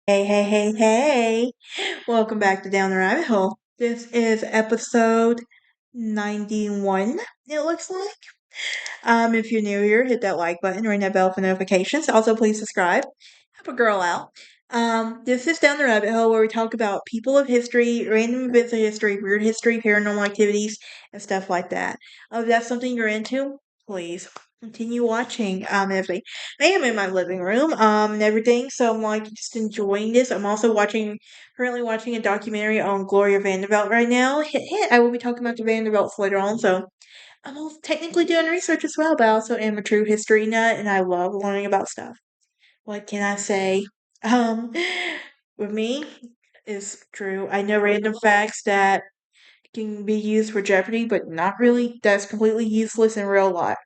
Hey. Welcome back to Down the Rabbit Hole. This is episode 91, it looks like. If you're new here, hit that like button, ring that bell for notifications. Also, please subscribe. Help a girl out. This is Down the Rabbit Hole where we talk about people of history, random events of history, weird history, paranormal activities, and stuff like that. If that's something you're into, please continue watching. Everything. I am in my living room, and everything, so I'm like just enjoying this. I'm also currently watching a documentary on Gloria Vanderbilt right now. I will be talking about the Vanderbilts later on, so I'm technically doing research as well, but I also am a true history nut and I love learning about stuff. What can I say? Um, with me, is true. I know random facts that can be used for Jeopardy, but not really. That's completely useless in real life.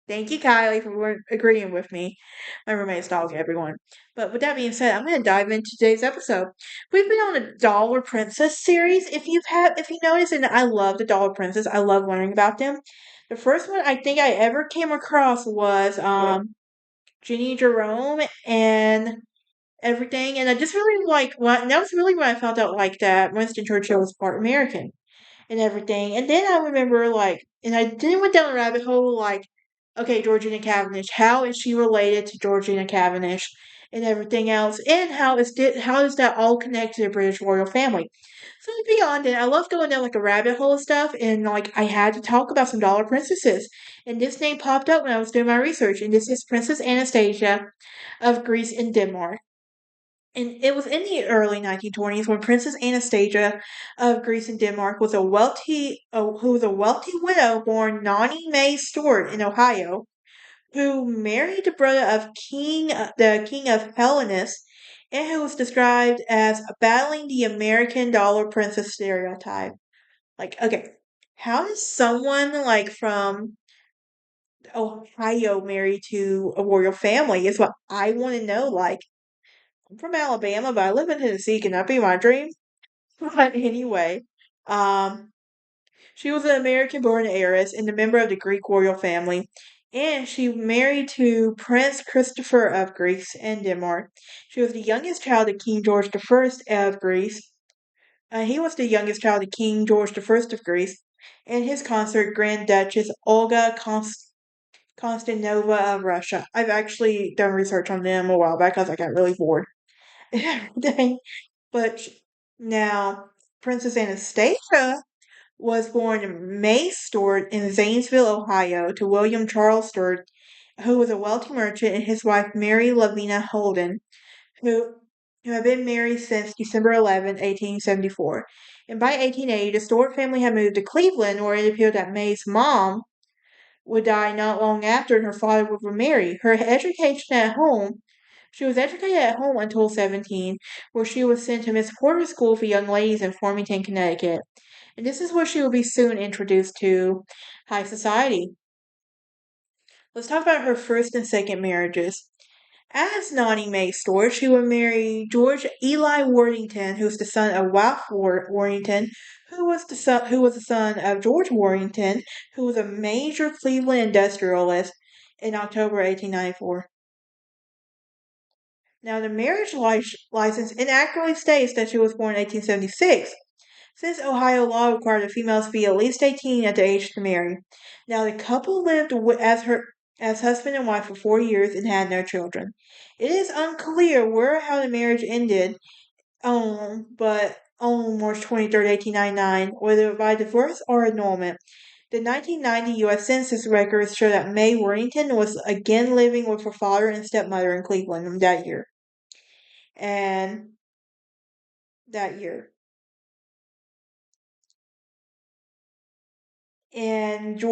Thank you, Kylie, for agreeing with me. My roommate's dog, everyone. But with that being said, I'm going to dive into today's episode. We've been on a Dollar Princess series. If you notice, and I love the Dollar Princess. I love learning about them. The first one I think I ever came across was Ginny Jerome and everything, and I just really like what. That was really when I found out like that Winston Churchill was part American and everything. And then I remember and I then went down the rabbit hole okay, Georgina Cavendish. How is she related to Georgina Cavendish and everything else? And how does that all connect to the British royal family? So beyond it, I love going down like a rabbit hole of stuff, and I had to talk about some dollar princesses. And this name popped up when I was doing my research, and this is Princess Anastasia of Greece and Denmark. And it was in the early 1920s when Princess Anastasia of Greece and Denmark who was a wealthy widow born Nani Mae Stewart in Ohio, who married the brother of the King of Hellenes, and who was described as battling the American dollar princess stereotype. Okay, how does someone from Ohio marry to a royal family? Is what I want to know. I'm from Alabama, but I live in Tennessee. Can that be my dream? But anyway, um, she was an American-born heiress and a member of the Greek royal family, and she married to Prince Christopher of Greece and Denmark. She was the youngest child of King George the First of Greece. He was the youngest child of King George the First of Greece, and his consort Grand Duchess Olga Constantinovna of Russia. I've actually done research on them a while back because I got really bored. Dang. But now, Princess Anastasia was born May Stewart in Zanesville, Ohio, to William Charles Stewart, who was a wealthy merchant, and his wife Mary Lavina Holden, who had been married since December 11, 1874. And by 1880, the Stewart family had moved to Cleveland, where it appeared that May's mom would die not long after and her father would remarry. She was educated at home until 17, where she was sent to Miss Porter's School for Young Ladies in Farmington, Connecticut. And this is where she will be soon introduced to high society. Let's talk about her first and second marriages. As Nani Mae Stewart, she would marry George Eli Worthington, who was the son of Ralph Worthington, who was the son of George Worthington, who was a major Cleveland industrialist in October 1894. Now, the marriage license inaccurately states that she was born in 1876, since Ohio law required the females to be at least 18 at the age to marry. Now, the couple lived as husband and wife for 4 years and had no children. It is unclear where or how the marriage ended, but on March 23rd, 1899, whether by divorce or annulment. The 1990 U.S. Census records show that May Worthington was again living with her father and stepmother in Cleveland that year. And that year. And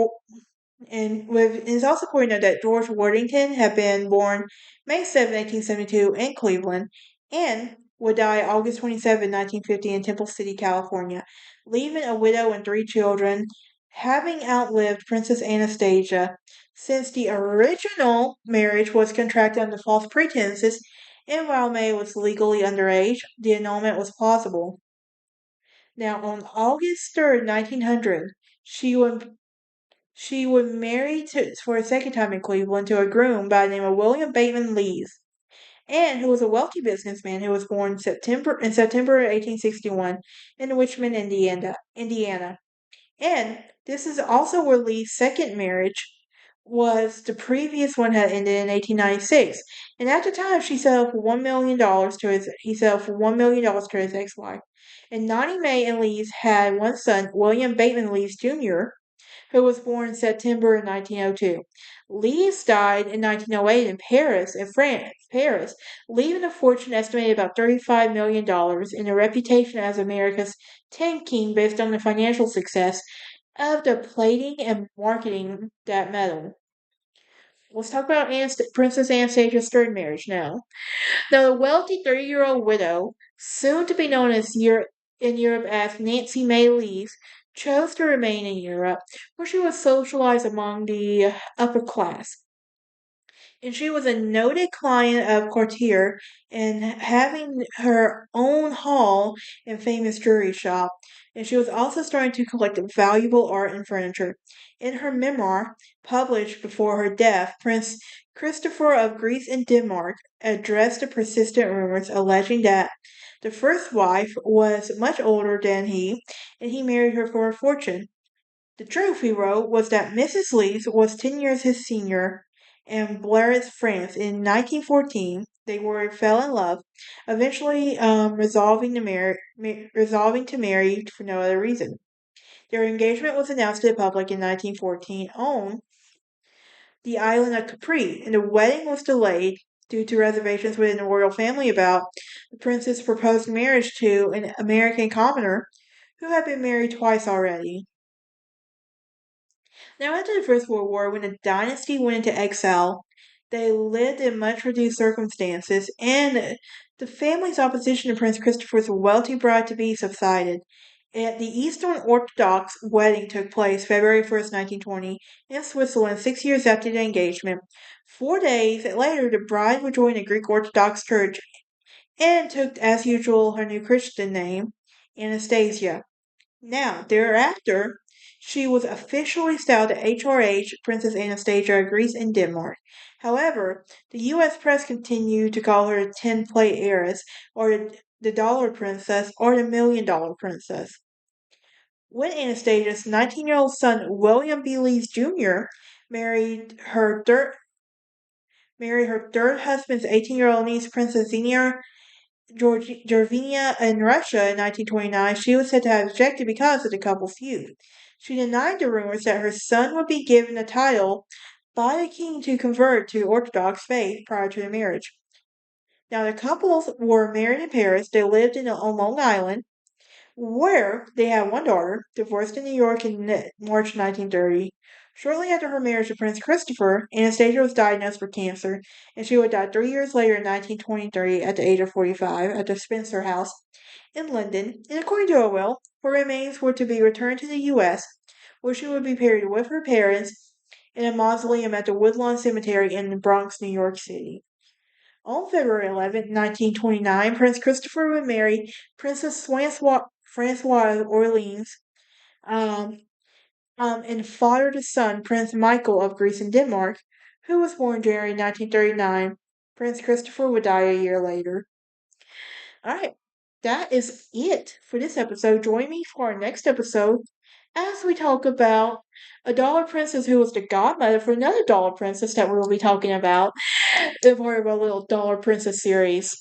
it's also important to note that George Worthington had been born May 7, 1872 in Cleveland and would die August 27, 1950 in Temple City, California, leaving a widow and 3 children, having outlived Princess Anastasia. Since the original marriage was contracted under false pretenses, and while May was legally underage, the annulment was plausible. Now, on August 3rd, 1900, she would marry for a second time in Cleveland to a groom by the name of William Bateman Lees. and who was a wealthy businessman who was born in September 1861 in Richmond, Indiana. And this is also where Lee's second marriage was. The previous one had ended in 1896. And at the time she settled for $1 million to his he settled for $1 million to his ex-wife. And Nani Mae and Lees had one son, William Bateman Lees Jr., who was born in September 1902. Lees died in 1908 in Paris, leaving a fortune estimated about $35 million and a reputation as America's tin king based on the financial success of the plating and marketing that metal. Let's talk about Princess Anastasia's third marriage now. Now, the wealthy 30-year-old widow, soon to be known in Europe as Nancy May Lees, chose to remain in Europe, where she was socialized among the upper class. And she was a noted client of Courtier and having her own hall and famous jewelry shop. And she was also starting to collect valuable art and furniture. In her memoir, published before her death, Prince Christopher of Greece and Denmark addressed the persistent rumors alleging that the first wife was much older than he, and he married her for a fortune. The truth, he wrote, was that Mrs. Lees was 10 years his senior in Blériot, France. In 1914, they fell in love, eventually resolving to marry for no other reason. Their engagement was announced to the public in 1914 on the island of Capri, and the wedding was delayed due to reservations within the royal family about the prince's proposed marriage to an American commoner who had been married twice already. Now, after the First World War, when the dynasty went into exile, they lived in much reduced circumstances, and the family's opposition to Prince Christopher's wealthy bride to be subsided. And the Eastern Orthodox wedding took place February 1st, 1920, in Switzerland, 6 years after the engagement. 4 days later, the bride would join the Greek Orthodox Church and took, as usual, her new Christian name, Anastasia. Now, thereafter, she was officially styled HRH, Princess Anastasia of Greece and Denmark. However, the U.S. press continued to call her the 10 plate heiress, or the Dollar Princess, or the $1 Million Princess. When Anastasia's 19-year-old son, William B. Lees Jr., married her third, married her third husband's 18-year-old niece, Princess Xenia Georgina in Russia in 1929, she was said to have objected because of the couple's youth. She denied the rumors that her son would be given a title by the king to convert to Orthodox faith prior to the marriage. Now, the couples were married in Paris. They lived on Long Island, where they had one daughter, divorced in New York in March 1930. Shortly after her marriage to Prince Christopher, Anastasia was diagnosed with cancer, and she would die 3 years later in 1923 at the age of 45 at the Spencer House in London. And according to her will, her remains were to be returned to the U.S., where she would be buried with her parents in a mausoleum at the Woodlawn Cemetery in the Bronx, New York City. On February 11, 1929, Prince Christopher would marry Princess Francoise Orleans, um, and fathered a son, Prince Michael of Greece and Denmark, who was born January 1939. Prince Christopher would die a year later. All right, that is it for this episode. Join me for our next episode as we talk about a dollar princess who was the godmother for another dollar princess that we will be talking about in part of our little dollar princess series.